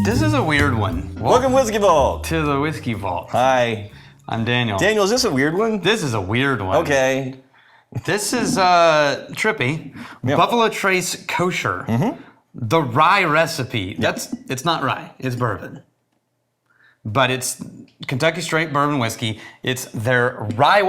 This is a weird one. Welcome Whiskey Vault. To the Whiskey Vault. Hi. I'm Daniel. Daniel, is this a weird one? This is a weird one. Okay. This is trippy. Yeah. Buffalo Trace Kosher. Mm-hmm. The rye recipe. It's not rye. It's bourbon. But it's Kentucky straight bourbon whiskey. It's their rye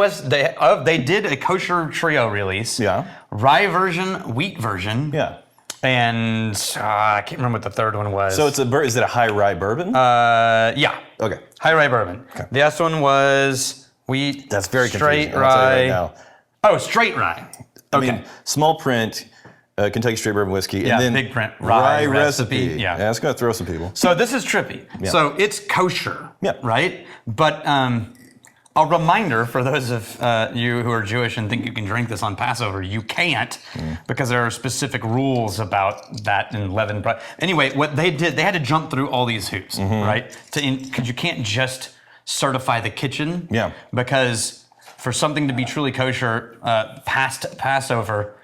they did a kosher trio release. Yeah. Rye version, wheat version. Yeah. And I can't remember what the third one was. So is it a high rye bourbon? Yeah. Okay. High rye bourbon. Okay. The last one was wheat. That's very straight confusing. rye. I'll tell you right now. Oh, straight rye. Okay. I mean, small print, Kentucky straight bourbon whiskey, Yeah, and then big print, rye rye recipe. recipe. Yeah. That's gonna throw some people. So this is trippy. Yeah. So it's kosher. Yeah. Right. But a reminder for those of you who are Jewish and think you can drink this on Passover, you can't because there are specific rules about that in leaven. Anyway, what they did, they had to jump through all these hoops, right? Because you can't just certify the kitchen. Yeah. Because for something to be truly kosher past Passover,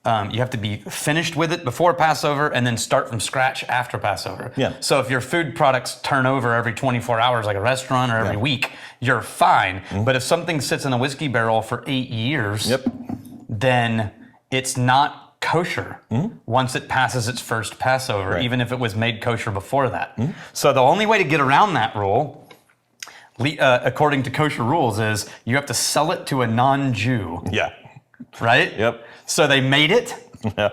you have to be finished with it before Passover and then start from scratch after Passover. Yeah. So if your food products turn over every 24 hours like a restaurant or every week, you're fine. But if something sits in a whiskey barrel for 8 years, then it's not kosher once it passes its first Passover, even if it was made kosher before that. So the only way to get around that rule, according to kosher rules, is you have to sell it to a non-Jew. Yeah. Right? Yep. So they made it. Yeah.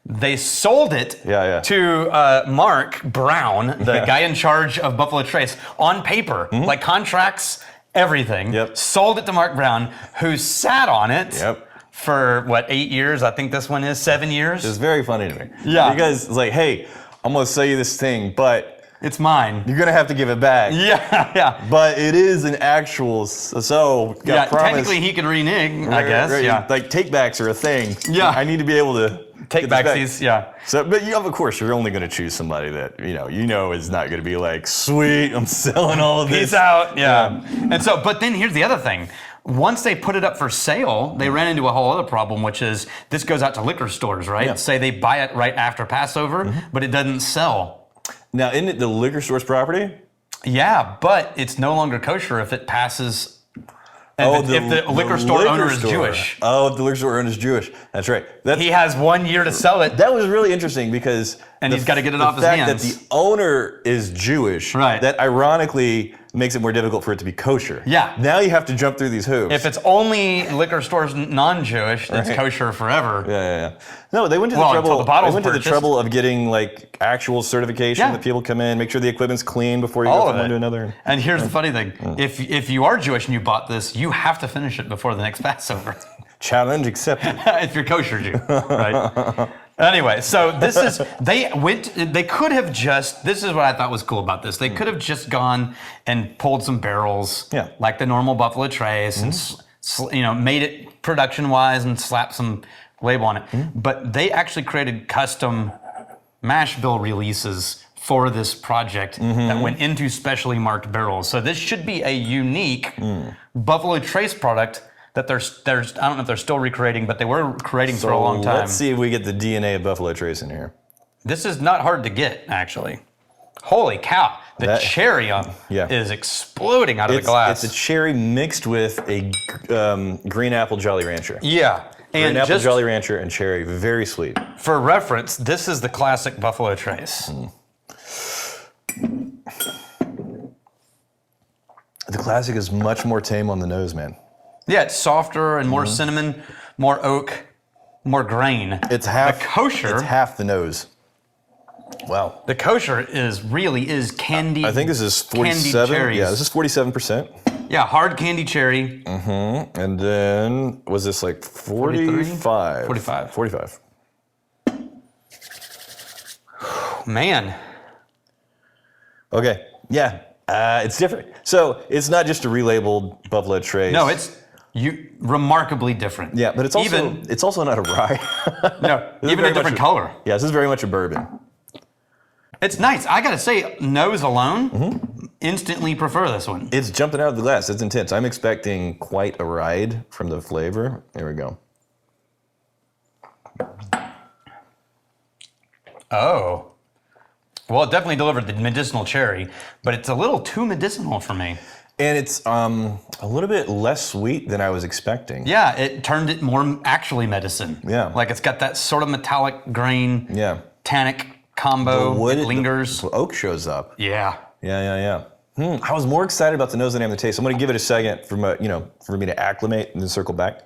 They sold it to Mark Brown, the guy in charge of Buffalo Trace, on paper, like contracts, everything. Yep. Sold it to Mark Brown, who sat on it for, 8 years? I think this one is 7 years. It's very funny to me. Yeah. Because it's like, hey, I'm gonna sell you this thing, but it's mine. you're gonna have to give it back. Yeah. But it is an actual, so got promise. Technically he could renege, I guess. Right. Yeah. Like take-backs are a thing. Yeah. I need to be able to Take back these, yeah. So, but of course, you're only going to choose somebody that you know is not going to be like, sweet, I'm selling all of this. Peace out, yeah. And so, but then here's the other thing. Once they put it up for sale, they ran into a whole other problem, which is this goes out to liquor stores, right? Yeah. Say they buy it right after Passover, but it doesn't sell. Now, isn't it the liquor store's property? Yeah, but it's no longer kosher if it passes. If the liquor store owner is Jewish. Oh, if the liquor store owner is Jewish. That's right. He has 1 year to sell it. That was really interesting because he's got to get it off his hands. The fact that the owner is Jewish, that ironically makes it more difficult for it to be kosher. Yeah. Now you have to jump through these hoops. If it's only liquor stores non-Jewish, it's kosher forever. Yeah. No, they went to the trouble. They went to the trouble of getting like actual certification that people come in, make sure the equipment's clean before you go from one to another. And here's the funny thing: if you are Jewish and you bought this, you have to finish it before the next Passover. Challenge accepted. If you're kosher Jew, right? Anyway, so this is they could have just, this is what I thought was cool about this. They could have just gone and pulled some barrels like the normal Buffalo Trace and made it production wise and slapped some label on it. But they actually created custom mash bill releases for this project that went into specially marked barrels. So this should be a unique Buffalo Trace product that there's I don't know if they're still recreating, but they were creating for a long time. Let's see if we get the DNA of Buffalo Trace in here. This is not hard to get, actually. Holy cow. The cherry is exploding out of the glass. It's a cherry mixed with a green apple Jolly Rancher. Yeah. Green apple Jolly Rancher and cherry, very sweet. For reference, this is the classic Buffalo Trace. The classic is much more tame on the nose, man. Yeah, it's softer and more cinnamon, more oak, more grain. It's half the kosher. It's half the nose. Wow. The kosher really is candy. I think this is 47. Cherries. Yeah, this is 47%. Yeah, hard candy cherry. And then was this like 45? 45. Man. Okay. Yeah. It's different. So it's not just a relabeled Buffalo Trace. No, it's remarkably different. Yeah, but it's also not a rye. No, even a different color. Yeah, this is very much a bourbon. It's nice. I gotta say, nose alone, instantly prefer this one. It's jumping out of the glass. It's intense. I'm expecting quite a ride from the flavor. There we go. Oh. Well, it definitely delivered the medicinal cherry, but it's a little too medicinal for me. And it's a little bit less sweet than I was expecting. Yeah, it turned it more actually medicine. Yeah. Like it's got that sort of metallic grain, tannic combo. Wood, it lingers. The oak shows up. Yeah. Yeah. I was more excited about the nose than I am the taste. I'm going to give it a second for me to acclimate and then circle back.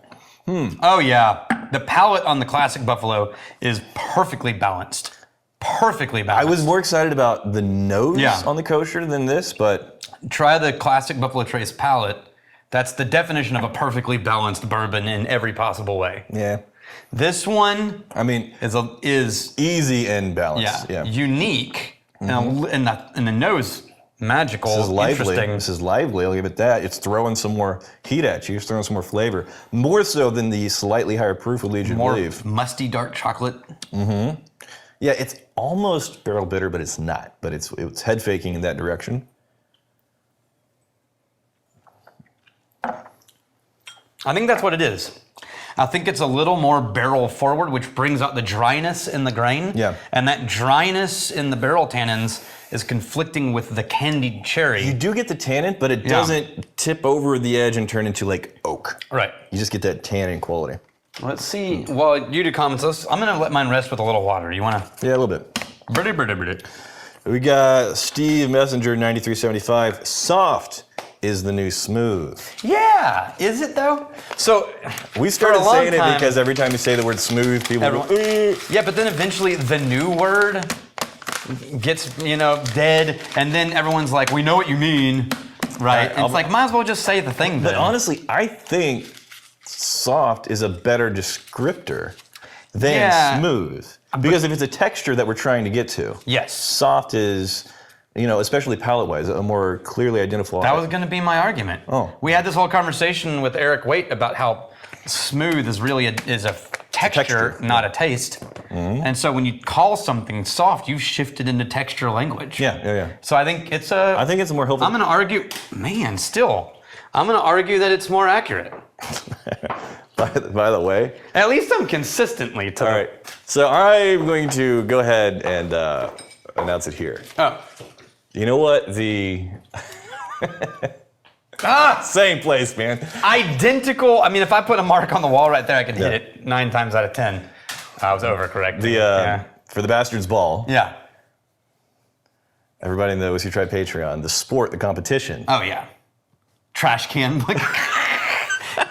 Oh yeah, the palate on the classic Buffalo is perfectly balanced. Perfectly balanced. I was more excited about the nose on the Kosher than this, but try the classic Buffalo Trace palate. That's the definition of a perfectly balanced bourbon in every possible way. Yeah. This one, I mean, is easy and balanced. Yeah. Unique, and the nose. Magical, interesting. This is lively, I'll give it that. It's throwing some more heat at you. It's throwing some more flavor. More so than the slightly higher proof would lead you to believe. More musty dark chocolate. Mm-hmm. Yeah, it's almost barrel bitter, but it's not. But it's head faking in that direction. I think that's what it is. I think it's a little more barrel forward, which brings out the dryness in the grain. Yeah. And that dryness in the barrel tannins is conflicting with the candied cherry. You do get the tannin, but it doesn't tip over the edge and turn into like oak. Right. You just get that tannin quality. Let's see. Well, you do comments. I'm going to let mine rest with a little water. You want to? Yeah, a little bit. Birdie. We got Steve Messenger 9375. Soft is the new smooth. Yeah, is it though? So we started saying it because every time you say the word smooth, people go, yeah, but then eventually the new word gets, dead, and then everyone's like, we know what you mean, right? It's like, might as well just say the thing then. But honestly, I think soft is a better descriptor than smooth. Because if it's a texture that we're trying to get to, soft is, especially palate-wise, a more clearly identifiable. That was going to be my argument. Oh. We had this whole conversation with Eric Waite about how smooth is really a texture, not a taste. Mm-hmm. And so when you call something soft, you've shifted into texture language. Yeah. So I think it's a more helpful. I'm going to argue, I'm going to argue that it's more accurate. By the way. At least I'm consistently. All right. So I'm going to go ahead and announce it here. Oh. You know what? Same place, man. Identical. I mean, if I put a mark on the wall right there, I could hit it 9 times out of 10. I was overcorrect. For the Bastards Ball. Yeah. Everybody in the Whiskey Tribe Patreon, the sport, the competition. Oh, yeah. Trash can.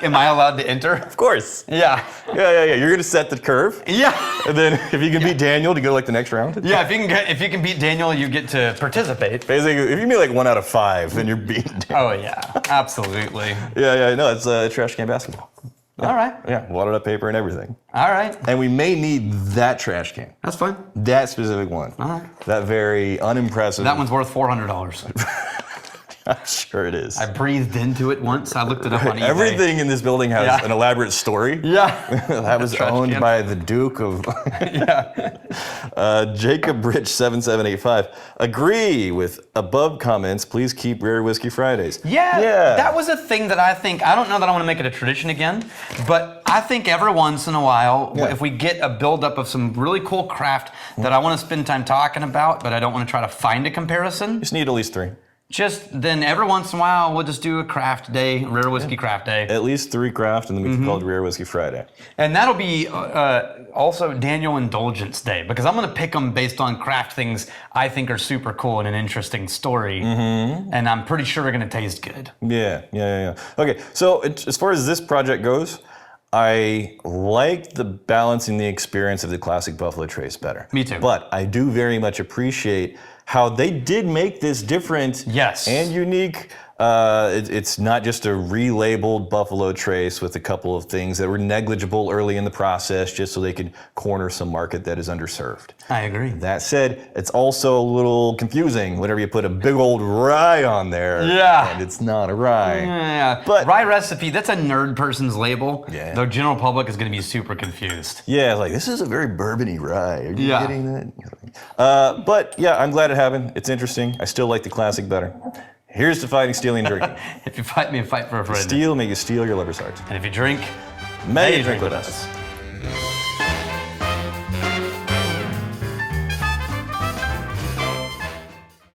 Am I allowed to enter? Of course. Yeah. You're gonna set the curve. Yeah. And then if you can beat Daniel to go to the next round. Yeah. If you can beat Daniel, you get to participate. Basically, if you can be 1 out of 5, then you're beaten. Oh yeah, absolutely. Yeah. No, it's trash can basketball. Yeah. All right. Yeah, wadded up paper and everything. All right. And we may need that trash can. That's fine. That specific one. All right. That very unimpressive. That one's worth $400. I'm sure it is. I breathed into it once. I looked it up on eBay. Everything in this building has an elaborate story. Yeah. That was owned by the Duke of... Jacob Rich 7785. Agree with above comments. Please keep Rare Whiskey Fridays. Yeah. That was a thing that I don't know that I want to make it a tradition again, but I think every once in a while, if we get a buildup of some really cool craft that I want to spend time talking about, but I don't want to try to find a comparison. You just need at least 3. Just then every once in a while, we'll just do a craft day, Rare Whiskey Craft Day. At least 3 craft, and then we can call it Rare Whiskey Friday. And that'll be also Daniel Indulgence Day, because I'm going to pick them based on craft things I think are super cool and an interesting story. Mm-hmm. And I'm pretty sure they're going to taste good. Yeah. Okay, so as far as this project goes, I like the balancing the experience of the classic Buffalo Trace better. Me too. But I do very much appreciate how they did make this different and unique. It's not just a relabeled Buffalo Trace with a couple of things that were negligible early in the process just so they could corner some market that is underserved. I agree. That said, it's also a little confusing whenever you put a big old rye on there and it's not a rye. Yeah. But rye recipe, that's a nerd person's label. Yeah. The general public is going to be super confused. Yeah, like this is a very bourbony rye. Are you getting that? But yeah, I'm glad it happened. It's interesting. I still like the classic better. Here's to fighting, stealing, and drinking. If you fight me, fight for a friend. Steal, may you steal your lover's heart. And if you drink, may you drink with us.